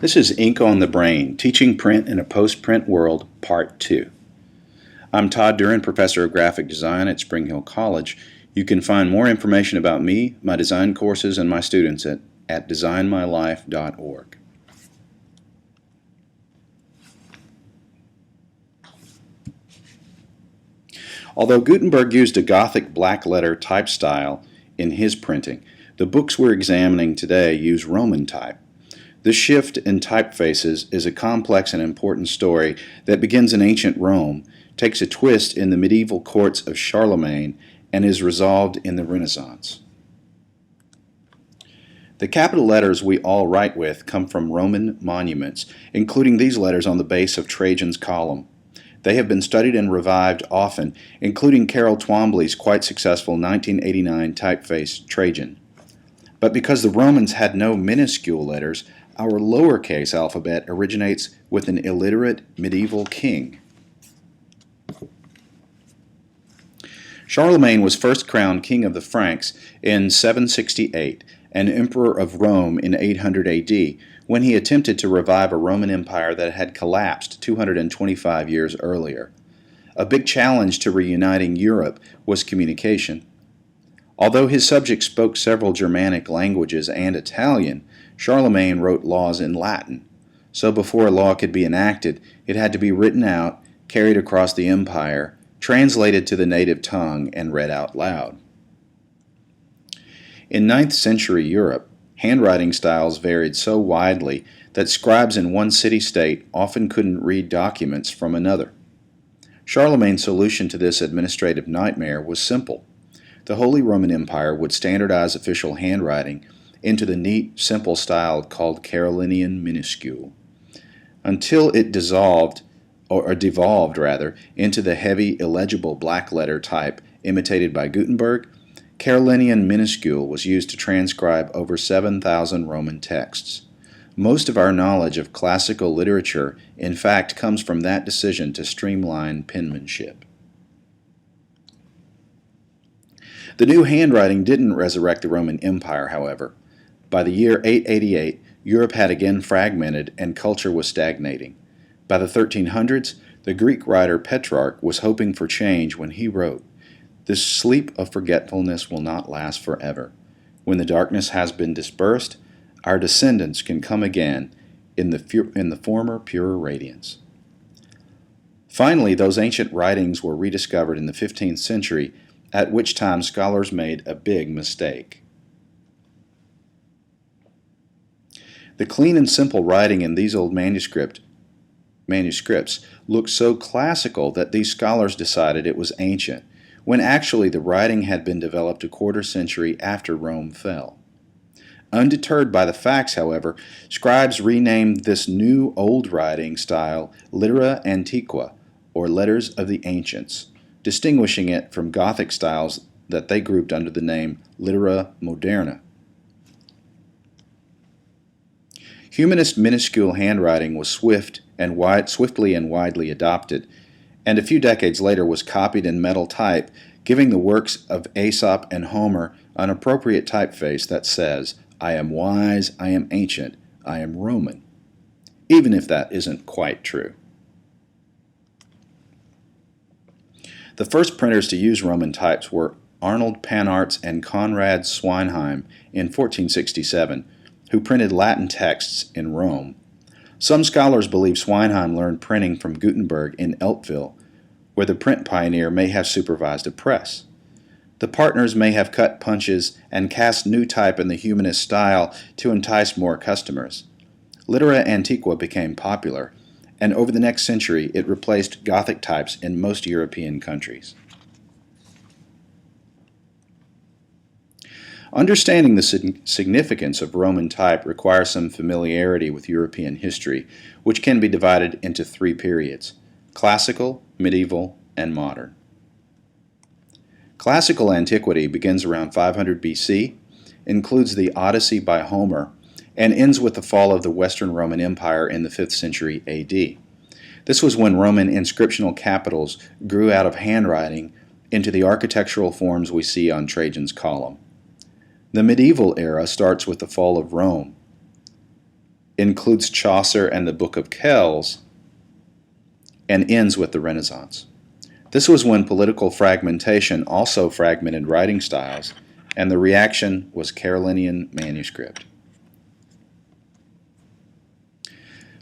This is Ink on the Brain, Teaching Print in a Post-Print World, Part 2. I'm Todd Duran, Professor of Graphic Design at Spring Hill College. You can find more information about me, my design courses, and my students at designmylife.org. Although Gutenberg used a Gothic black letter type style in his printing, the books we're examining today use Roman type. This shift in typefaces is a complex and important story that begins in ancient Rome, takes a twist in the medieval courts of Charlemagne, and is resolved in the Renaissance. The capital letters we all write with come from Roman monuments, including these letters on the base of Trajan's column. They have been studied and revived often, including Carol Twombly's quite successful 1989 typeface Trajan. But because the Romans had no minuscule letters, our lowercase alphabet originates with an illiterate medieval king. Charlemagne was first crowned king of the Franks in 768 and emperor of Rome in 800 AD, when he attempted to revive a Roman Empire that had collapsed 225 years earlier. A big challenge to reuniting Europe was communication. Although his subjects spoke several Germanic languages and Italian, Charlemagne wrote laws in Latin. So before a law could be enacted, it had to be written out, carried across the empire, translated to the native tongue, and read out loud. In 9th century Europe, handwriting styles varied so widely that scribes in one city-state often couldn't read documents from another. Charlemagne's solution to this administrative nightmare was simple. The Holy Roman Empire would standardize official handwriting into the neat, simple style called Carolinian minuscule, until it devolved into the heavy, illegible black letter type imitated by Gutenberg. Carolinian minuscule was used to transcribe over 7,000 Roman texts. Most of our knowledge of classical literature, in fact, comes from that decision to streamline penmanship. The new handwriting didn't resurrect the Roman Empire, however. By the year 888, Europe had again fragmented and culture was stagnating. By the 1300s, the Greek writer Petrarch was hoping for change when he wrote, "This sleep of forgetfulness will not last forever. When the darkness has been dispersed, our descendants can come again in the former pure radiance." Finally, those ancient writings were rediscovered in the 15th century, at which time scholars made a big mistake. The clean and simple writing in these old manuscripts looked so classical that these scholars decided it was ancient, when actually the writing had been developed a quarter century after Rome fell. Undeterred by the facts, however, scribes renamed this new old writing style Litera Antiqua, or Letters of the Ancients, distinguishing it from Gothic styles that they grouped under the name Litera Moderna. Humanist minuscule handwriting was swiftly and widely adopted, and a few decades later was copied in metal type, giving the works of Aesop and Homer an appropriate typeface that says, "I am wise, I am ancient, I am Roman," even if that isn't quite true. The first printers to use Roman types were Arnold Panarts and Conrad Sweinheim in 1467, who printed Latin texts in Rome. Some scholars believe Sweinheim learned printing from Gutenberg in Eltville, where the print pioneer may have supervised a press. The partners may have cut punches and cast new type in the humanist style to entice more customers. Litera Antiqua became popular, and over the next century it replaced Gothic types in most European countries. Understanding the significance of Roman type requires some familiarity with European history, which can be divided into three periods: classical, medieval, and modern. Classical antiquity begins around 500 BC, includes the Odyssey by Homer, and ends with the fall of the Western Roman Empire in the 5th century AD. This was when Roman inscriptional capitals grew out of handwriting into the architectural forms we see on Trajan's column. The medieval era starts with the fall of Rome. includes Chaucer and the Book of Kells, and ends with the Renaissance. This was when political fragmentation also fragmented writing styles, and the reaction was Carolinian manuscript.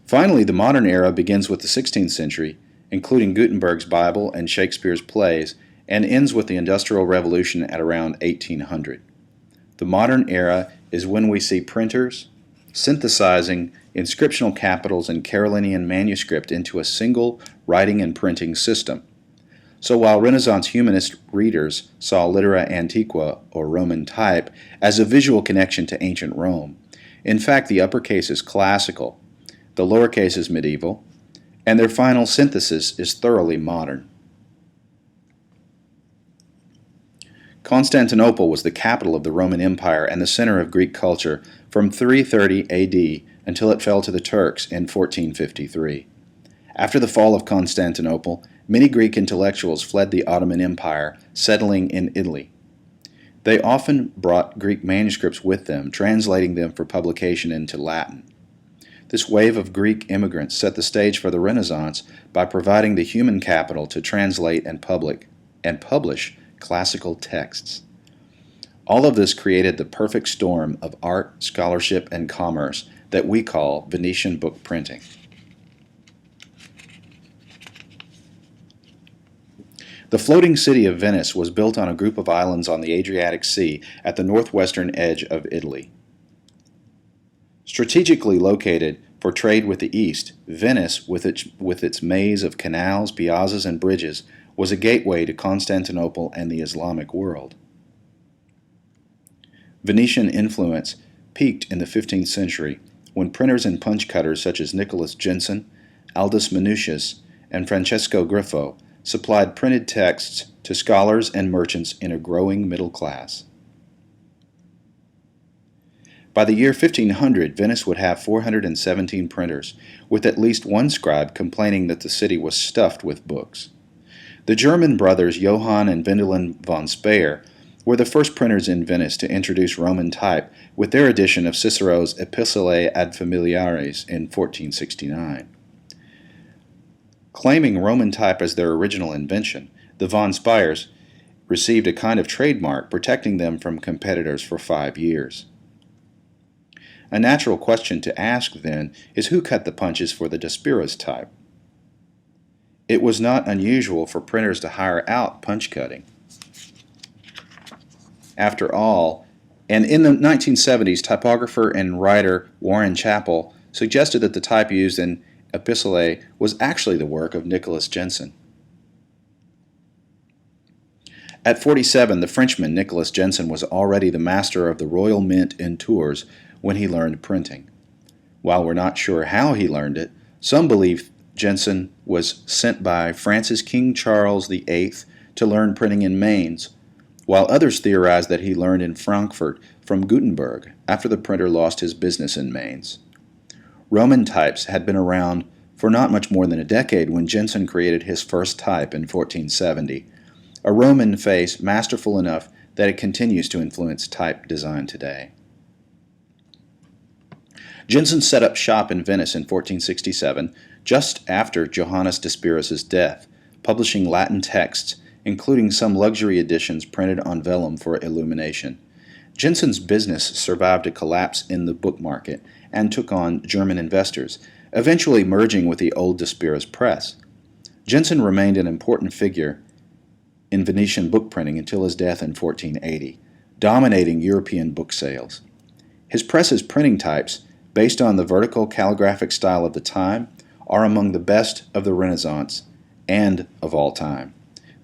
Finally, the modern era begins with the 16th century, including Gutenberg's Bible and Shakespeare's plays, and ends with the Industrial Revolution at around 1800. The modern era is when we see printers synthesizing inscriptional capitals and Carolinian manuscript into a single writing and printing system. So while Renaissance humanist readers saw litera antiqua, or Roman type, as a visual connection to ancient Rome, in fact the uppercase is classical, the lowercase is medieval, and their final synthesis is thoroughly modern. Constantinople was the capital of the Roman Empire and the center of Greek culture from 330 AD until it fell to the Turks in 1453. After the fall of Constantinople, many Greek intellectuals fled the Ottoman Empire, settling in Italy. They often brought Greek manuscripts with them, translating them for publication into Latin. This wave of Greek immigrants set the stage for the Renaissance by providing the human capital to translate and publish classical texts. All of this created the perfect storm of art, scholarship, and commerce that we call Venetian book printing. The floating city of Venice was built on a group of islands on the Adriatic Sea at the northwestern edge of Italy. Strategically located for trade with the East, Venice, with its maze of canals, piazzas, and bridges, was a gateway to Constantinople and the Islamic world. Venetian influence peaked in the 15th century when printers and punch cutters such as Nicholas Jenson, Aldus Manutius, and Francesco Griffo supplied printed texts to scholars and merchants in a growing middle class. By the year 1500, Venice would have 417 printers, with at least one scribe complaining that the city was stuffed with books. The German brothers Johann and Wendelin von Speyer were the first printers in Venice to introduce Roman type with their edition of Cicero's Epistolae ad Familiares in 1469. Claiming Roman type as their original invention, the von Speyers received a kind of trademark protecting them from competitors for 5 years. A natural question to ask, then, is who cut the punches for the Daspira's type? It was not unusual for printers to hire out punch cutting. After all, and in the 1970s, typographer and writer Warren Chappell suggested that the type used in Epistolae was actually the work of Nicholas Jenson. At 47, the Frenchman Nicholas Jenson was already the master of the Royal Mint in Tours when he learned printing. While we're not sure how he learned it, some believe Jenson was sent by France's King Charles VIII to learn printing in Mainz, while others theorize that he learned in Frankfurt from Gutenberg after the printer lost his business in Mainz. Roman types had been around for not much more than a decade when Jenson created his first type in 1470, a Roman face masterful enough that it continues to influence type design today. Jenson set up shop in Venice in 1467, just after Johannes Daspirus' death, publishing Latin texts, including some luxury editions printed on vellum for illumination. Jenson's business survived a collapse in the book market and took on German investors, eventually merging with the old Daspirus press. Jenson remained an important figure in Venetian book printing until his death in 1480, dominating European book sales. His press's printing types, based on the vertical calligraphic style of the time, are among the best of the Renaissance and of all time.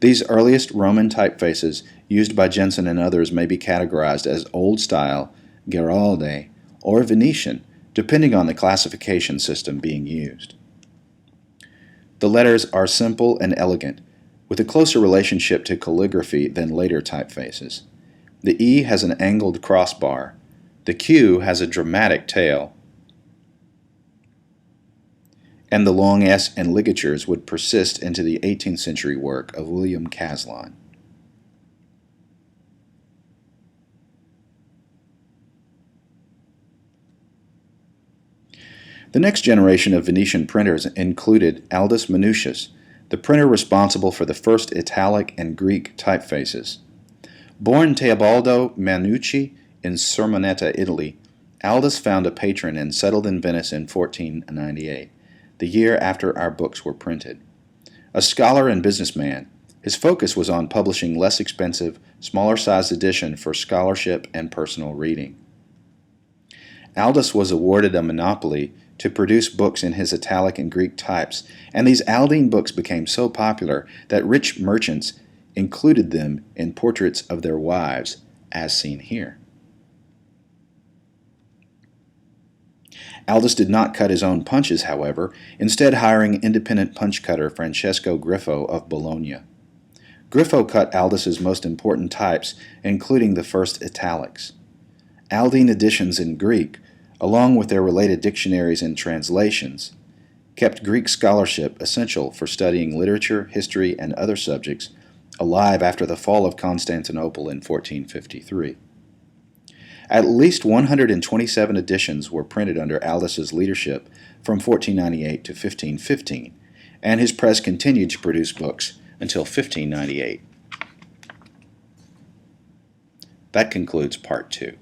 These earliest Roman typefaces used by Jenson and others may be categorized as Old Style, Gheraldi, or Venetian, depending on the classification system being used. The letters are simple and elegant, with a closer relationship to calligraphy than later typefaces. The E has an angled crossbar. The Q has a dramatic tail, and the long S and ligatures would persist into the 18th century work of William Caslon. The next generation of Venetian printers included Aldus Manutius, the printer responsible for the first Italic and Greek typefaces. Born Teobaldo Manucci in Sermoneta, Italy, Aldus found a patron and settled in Venice in 1498, the year after our books were printed. A scholar and businessman, his focus was on publishing less expensive, smaller-sized edition for scholarship and personal reading. Aldus was awarded a monopoly to produce books in his Italic and Greek types, and these Aldine books became so popular that rich merchants included them in portraits of their wives, as seen here. Aldus did not cut his own punches, however, instead hiring independent punch cutter Francesco Griffo of Bologna. Griffo cut Aldus's most important types, including the first italics. Aldine editions in Greek, along with their related dictionaries and translations, kept Greek scholarship essential for studying literature, history, and other subjects alive after the fall of Constantinople in 1453. At least 127 editions were printed under Aldus's leadership from 1498 to 1515, and his press continued to produce books until 1598. That concludes Part 2.